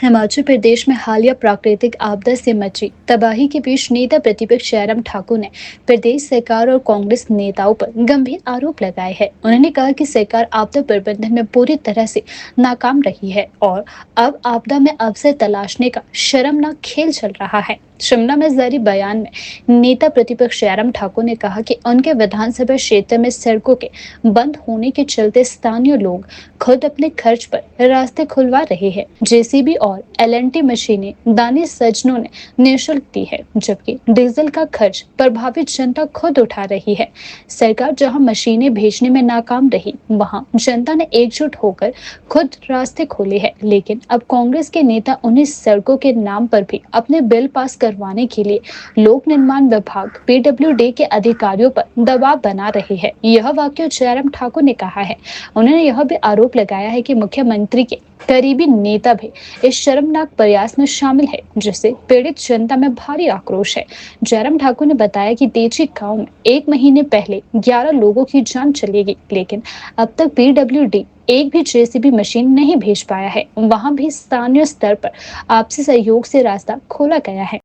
हिमाचल प्रदेश में हालिया प्राकृतिक आपदा से मची तबाही के बीच नेता प्रतिपक्ष जयराम ठाकुर ने प्रदेश सरकार और कांग्रेस नेताओं पर गंभीर आरोप लगाए हैं। उन्होंने कहा कि सरकार आपदा प्रबंधन में पूरी तरह से नाकाम रही है और अब आपदा में अवसर तलाशने का शर्मनाक खेल चल रहा है। शिमला में जारी बयान में नेता प्रतिपक्ष जयराम ठाकुर ने कहा कि उनके विधानसभा क्षेत्र में सड़कों के बंद होने के चलते स्थानीय लोग खुद अपने खर्च पर रास्ते खुलवा रहे हैं। जेसीबी और एलएनटी मशीनें दानी सज्जनों ने निःशुल्क दी है, जबकि डीजल का खर्च प्रभावित जनता खुद उठा रही है। सरकार जहां मशीनें भेजने में नाकाम रही, वहां जनता ने एकजुट होकर खुद रास्ते खोले हैं। लेकिन अब कांग्रेस के नेता उन्हीं सड़कों के नाम पर भी अपने बिल पास करवाने के लिए लोक निर्माण विभाग पीडब्ल्यूडी के अधिकारियों पर दबाव बना रहे हैं। यह वाक्य जयराम ठाकुर ने कहा है। उन्होंने यह भी आरोप लगाया है कि मुख्यमंत्री के करीबी नेता भी इस शर्मनाक प्रयास में शामिल है, जिससे पीड़ित जनता में भारी आक्रोश है। जयराम ठाकुर ने बताया कि तेजी गांव में 1 महीने पहले 11 लोगों की जान चली गई, लेकिन अब तक पीडब्ल्यूडी एक भी जेसीबी मशीन नहीं भेज पाया है। वहां भी स्थानीय स्तर पर आपसी सहयोग से रास्ता खोला गया है।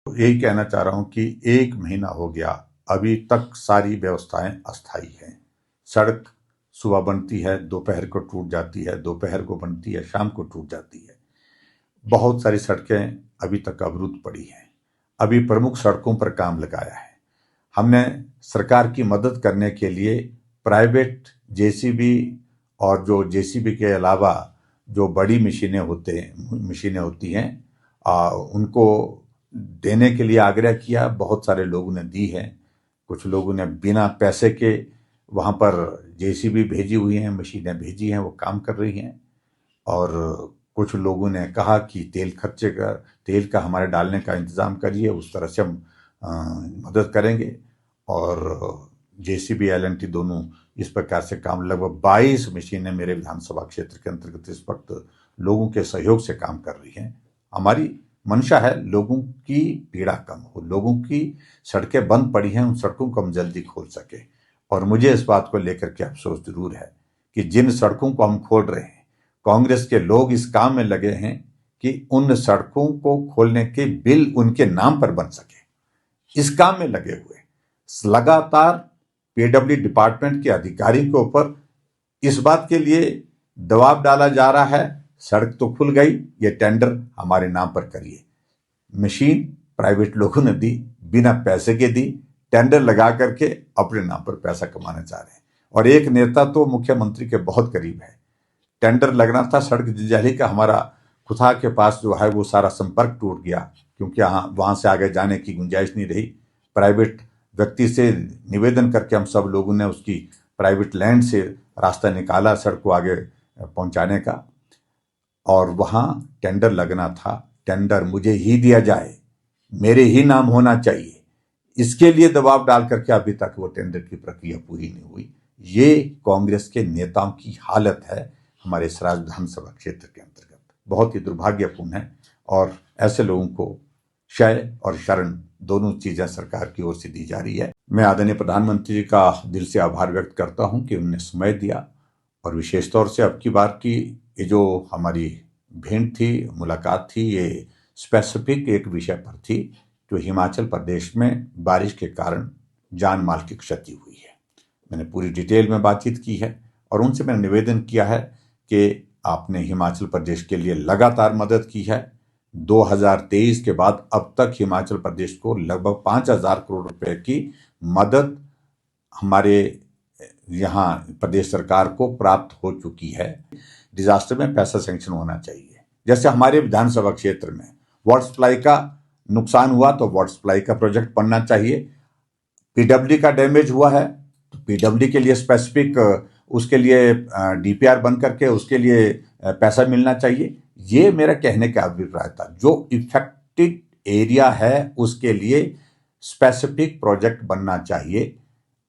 यही कहना चाह रहा हूं कि 1 महीना हो गया, अभी तक सारी व्यवस्थाएं अस्थायी हैं। सड़क सुबह बनती है, दोपहर को टूट जाती है, दोपहर को बनती है, शाम को टूट जाती है। बहुत सारी सड़कें अभी तक अवरुद्ध पड़ी हैं। अभी प्रमुख सड़कों पर काम लगाया है। हमने सरकार की मदद करने के लिए प्राइवेट जेसीबी और जो जेसीबी के अलावा जो बड़ी मशीनें होती हैं उनको देने के लिए आग्रह किया। बहुत सारे लोगों ने दी है। कुछ लोगों ने बिना पैसे के वहाँ पर जेसीबी भेजी हुई हैं, मशीनें भेजी हैं, वो काम कर रही हैं। और कुछ लोगों ने कहा कि तेल का हमारे डालने का इंतज़ाम करिए, उस तरह से हम मदद करेंगे। और जेसीबी एलएनटी दोनों इस प्रकार से काम, लगभग 22 मशीनें मेरे विधानसभा क्षेत्र के अंतर्गत इस वक्त लोगों के सहयोग से काम कर रही हैं। हमारी मंशा है लोगों की पीड़ा कम हो, लोगों की सड़कें बंद पड़ी हैं, उन सड़कों को हम जल्दी खोल सके। और मुझे इस बात को लेकर के अफसोस जरूर है कि जिन सड़कों को हम खोल रहे हैं, कांग्रेस के लोग इस काम में लगे हैं कि उन सड़कों को खोलने के बिल उनके नाम पर बन सके। इस काम में लगे हुए लगातार पीडब्ल्यू डिपार्टमेंट के अधिकारी के ऊपर इस बात के लिए दबाव डाला जा रहा है, सड़क तो खुल गई, ये टेंडर हमारे नाम पर करिए। मशीन प्राइवेट लोगों ने दी, बिना पैसे के दी, टेंडर लगा करके अपने नाम पर पैसा कमाना चाह रहे हैं। और एक नेता तो मुख्यमंत्री के बहुत करीब है। टेंडर लगना था सड़क जंजाली का, हमारा खुथा के पास जो है वो सारा संपर्क टूट गया, क्योंकि वहां से आगे जाने की गुंजाइश नहीं रही। प्राइवेट व्यक्ति से निवेदन करके हम सब लोगों ने उसकी प्राइवेट लैंड से रास्ता निकाला सड़क को आगे पहुंचाने का। और वहां टेंडर लगना था, टेंडर मुझे ही दिया जाए, मेरे ही नाम होना चाहिए, इसके लिए दबाव डाल करके अभी तक वो टेंडर की प्रक्रिया पूरी नहीं हुई। ये कांग्रेस के नेताओं की हालत है हमारे सराज विधानसभा क्षेत्र के अंतर्गत। बहुत ही दुर्भाग्यपूर्ण है और ऐसे लोगों को शय और शरण दोनों चीजें सरकार की ओर से दी जा रही है। मैं आदरणीय प्रधानमंत्री जी का दिल से आभार व्यक्त करता हूं कि उन्होंने समय दिया। और विशेष तौर से अब की बार की ये जो हमारी भेंट थी, मुलाकात थी, ये स्पेसिफिक एक विषय पर थी जो हिमाचल प्रदेश में बारिश के कारण जान माल की क्षति हुई है। मैंने पूरी डिटेल में बातचीत की है और उनसे मैंने निवेदन किया है कि आपने हिमाचल प्रदेश के लिए लगातार मदद की है। 2023 के बाद अब तक हिमाचल प्रदेश को लगभग 5,000 करोड़ रुपए की मदद हमारे यहाँ प्रदेश सरकार को प्राप्त हो चुकी है। डिजास्टर में पैसा सैंक्शन होना चाहिए। जैसे हमारे विधानसभा क्षेत्र में वाटर सप्लाई का नुकसान हुआ तो वाटर सप्लाई का प्रोजेक्ट बनना चाहिए। पीडब्ल्यू का डैमेज हुआ है तो पीडब्ल्यू के लिए स्पेसिफिक उसके लिए डीपीआर बन करके उसके लिए पैसा मिलना चाहिए। ये मेरा कहने का अभिप्राय था। जो इफेक्टेड एरिया है उसके लिए स्पेसिफिक प्रोजेक्ट बनना चाहिए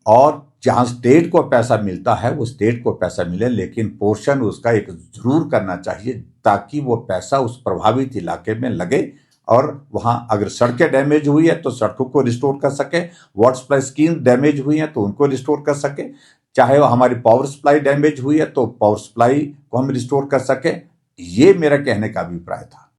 और जहां स्टेट को पैसा मिलता है वो स्टेट को पैसा मिले, लेकिन पोर्शन उसका एक जरूर करना चाहिए ताकि वो पैसा उस प्रभावित इलाके में लगे और वहां अगर सड़कें डैमेज हुई है तो सड़कों को रिस्टोर कर सके, वाटर सप्लाई स्कीम डैमेज हुई है तो उनको रिस्टोर कर सके, चाहे वो हमारी पावर सप्लाई डैमेज हुई है तो पावर सप्लाई को हम रिस्टोर कर सके। ये मेरा कहने का अभिप्राय था।